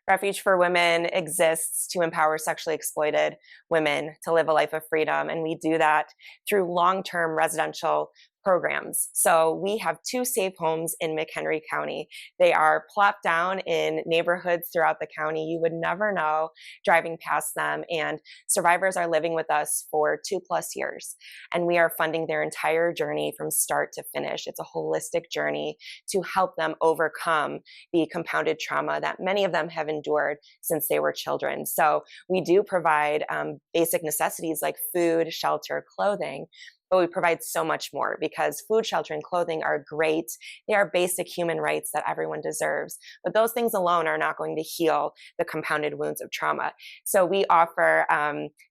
Refuge for Women exists to empower sexually exploited women to live a life of freedom. And we do that through long-term residential programs. So we have 2 safe homes in McHenry County. They are plopped down in neighborhoods throughout the county. You would never know driving past them. And survivors are living with us for 2+ years. And we are funding their entire journey from start to finish. It's a holistic journey to help them overcome the compounded trauma that many of them have endured since they were children. So we do provide basic necessities like food, shelter, clothing, but we provide so much more, because food, shelter, and clothing are great. They are basic human rights that everyone deserves. But those things alone are not going to heal the compounded wounds of trauma. So we offer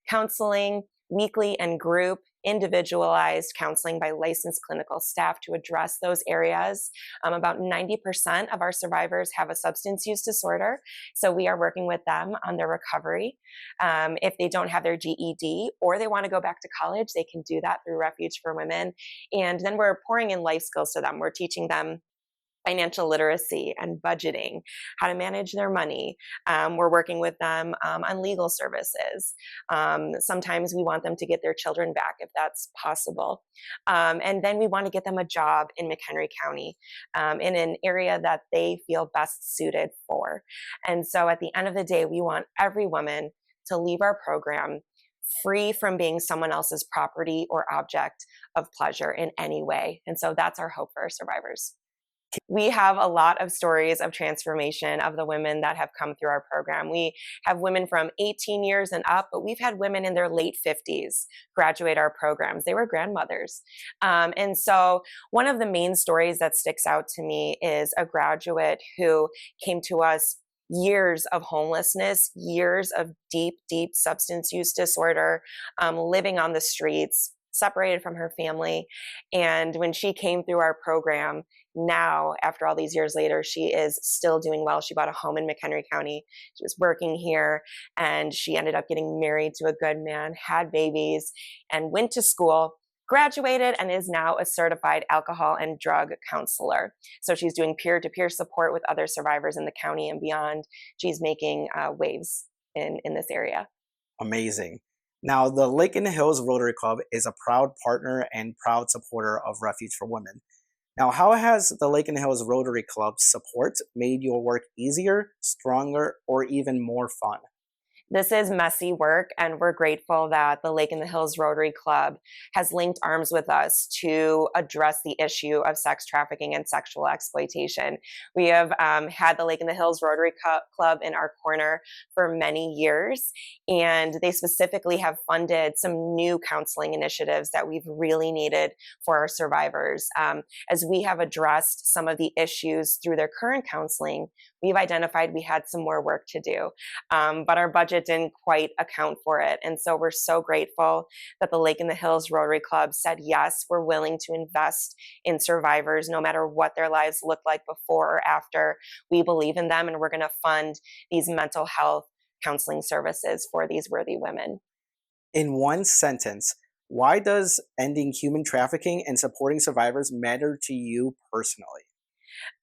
counseling, weekly and group, individualized counseling by licensed clinical staff to address those areas. About 90% of our survivors have a substance use disorder, so we are working with them on their recovery. If they don't have their GED or they want to go back to college, they can do that through Refuge for Women. And then we're pouring in life skills to them. We're teaching them financial literacy and budgeting, how to manage their money. We're working with them on legal services. Sometimes we want them to get their children back if that's possible. And then we want to get them a job in McHenry County in an area that they feel best suited for. And so at the end of the day, we want every woman to leave our program free from being someone else's property or object of pleasure in any way. And so that's our hope for our survivors. We have a lot of stories of transformation of the women that have come through our program. We have women from 18 years and up, but we've had women in their late 50s graduate our programs. They were grandmothers. And so one of the main stories that sticks out to me is a graduate who came to us years of homelessness, years of deep, deep substance use disorder, living on the streets, separated from her family. And when she came through our program, now, after all these years later, she is still doing well. She bought a home in McHenry County. She was working here, and she ended up getting married to a good man, had babies, and went to school, graduated, and is now a certified alcohol and drug counselor. So she's doing peer-to-peer support with other survivors in the county and beyond. She's making waves in this area. Amazing. Now, the Lake in the Hills Rotary Club is a proud partner and proud supporter of Refuge for Women. Now, how has the Lake in the Hills Rotary Club's support made your work easier, stronger, or even more fun? This is messy work, and we're grateful that the Lake in the Hills Rotary Club has linked arms with us to address the issue of sex trafficking and sexual exploitation. We have had the Lake in the Hills Rotary Club in our corner for many years, and they specifically have funded some new counseling initiatives that we've really needed for our survivors. As we have addressed some of the issues through their current counseling, we've identified we had some more work to do, but our budget didn't quite account for it. And so we're so grateful that the Lake in the Hills Rotary Club said, yes, we're willing to invest in survivors no matter what their lives look like before or after. We believe in them, and we're going to fund these mental health counseling services for these worthy women. In one sentence, why does ending human trafficking and supporting survivors matter to you personally?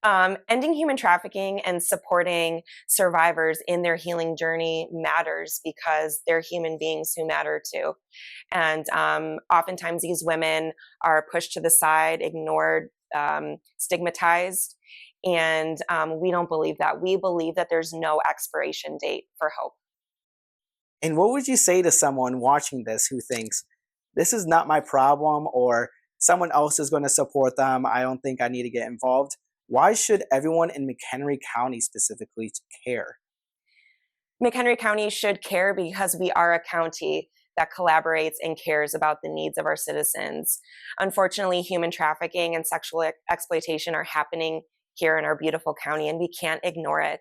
Ending human trafficking and supporting survivors in their healing journey matters because they're human beings who matter too. And oftentimes these women are pushed to the side, ignored, stigmatized. And we don't believe that. We believe that there's no expiration date for hope. And what would you say to someone watching this who thinks, this is not my problem, or someone else is going to support them, I don't think I need to get involved? Why should everyone in McHenry County specifically care? McHenry County should care because we are a county that collaborates and cares about the needs of our citizens. Unfortunately, human trafficking and sexual exploitation are happening here in our beautiful county, and we can't ignore it.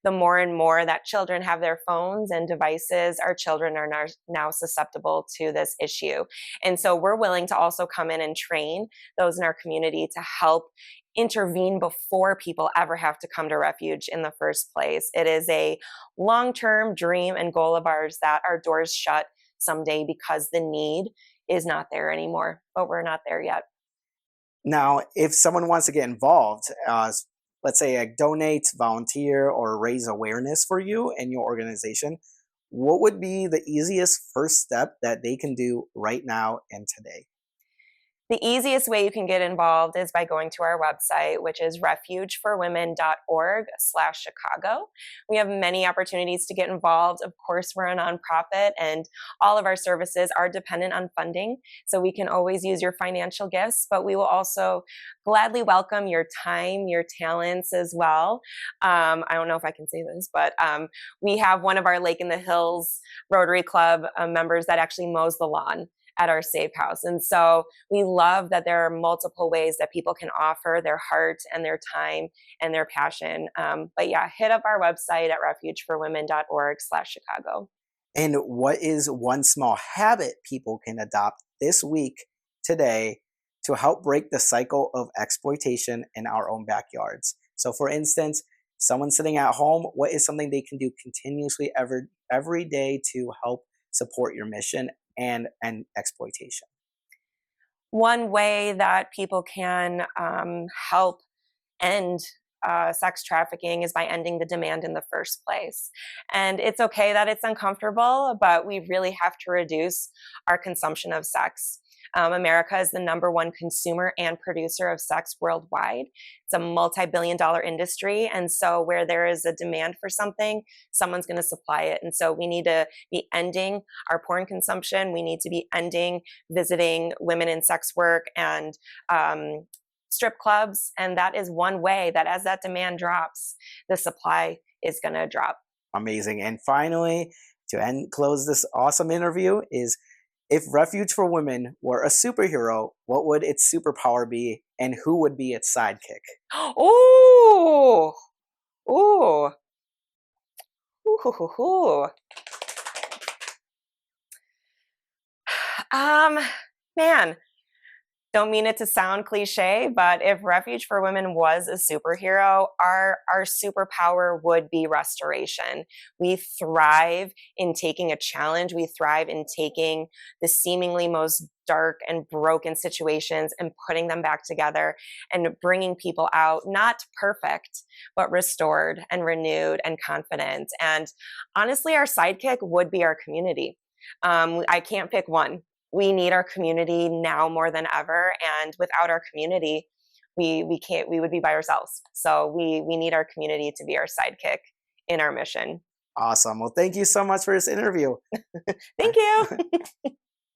The more and more that children have their phones and devices, our children are now susceptible to this issue. And so we're willing to also come in and train those in our community to help intervene before people ever have to come to Refuge in the first place. It is a long-term dream and goal of ours that our doors shut someday because the need is not there anymore, but we're not there yet. Now, if someone wants to get involved, let's say, donate, volunteer, or raise awareness for you and your organization, what would be the easiest first step that they can do right now and today? The easiest way you can get involved is by going to our website, which is refugeforwomen.org/Chicago. We have many opportunities to get involved. Of course, we're a nonprofit and all of our services are dependent on funding. So we can always use your financial gifts, but we will also gladly welcome your time, your talents as well. I don't know if I can say this, but we have one of our Lake in the Hills Rotary Club members that actually mows the lawn at our safe house. And so we love that there are multiple ways that people can offer their heart and their time and their passion. But yeah, hit up our website at refugeforwomen.org/Chicago. And what is one small habit people can adopt this week, today, to help break the cycle of exploitation in our own backyards? So for instance, someone sitting at home, what is something they can do continuously every day to help support your mission and exploitation? One way that people can help end sex trafficking is by ending the demand in the first place. And it's okay that it's uncomfortable, but we really have to reduce our consumption of sex. America is the #1 consumer and producer of sex worldwide. It's a multi-billion-dollar industry. And so where there is a demand for something, someone's going to supply it. And so we need to be ending our porn consumption. We need to be ending visiting women in sex work and strip clubs. And that is one way that as that demand drops, the supply is going to drop. Amazing. And finally, to close this awesome interview is, if Refuge for Women were a superhero, what would its superpower be and who would be its sidekick? Ooh, ooh, ooh. Man, don't mean it to sound cliche, but if Refuge for Women was a superhero, our superpower would be restoration. We thrive in taking a challenge. We thrive in taking the seemingly most dark and broken situations and putting them back together and bringing people out, not perfect, but restored and renewed and confident. And honestly, our sidekick would be our community. I can't pick one. We need our community now more than ever, and without our community, we would be by ourselves. So we need our community to be our sidekick in our mission. Awesome. Well, thank you so much for this interview. Thank you.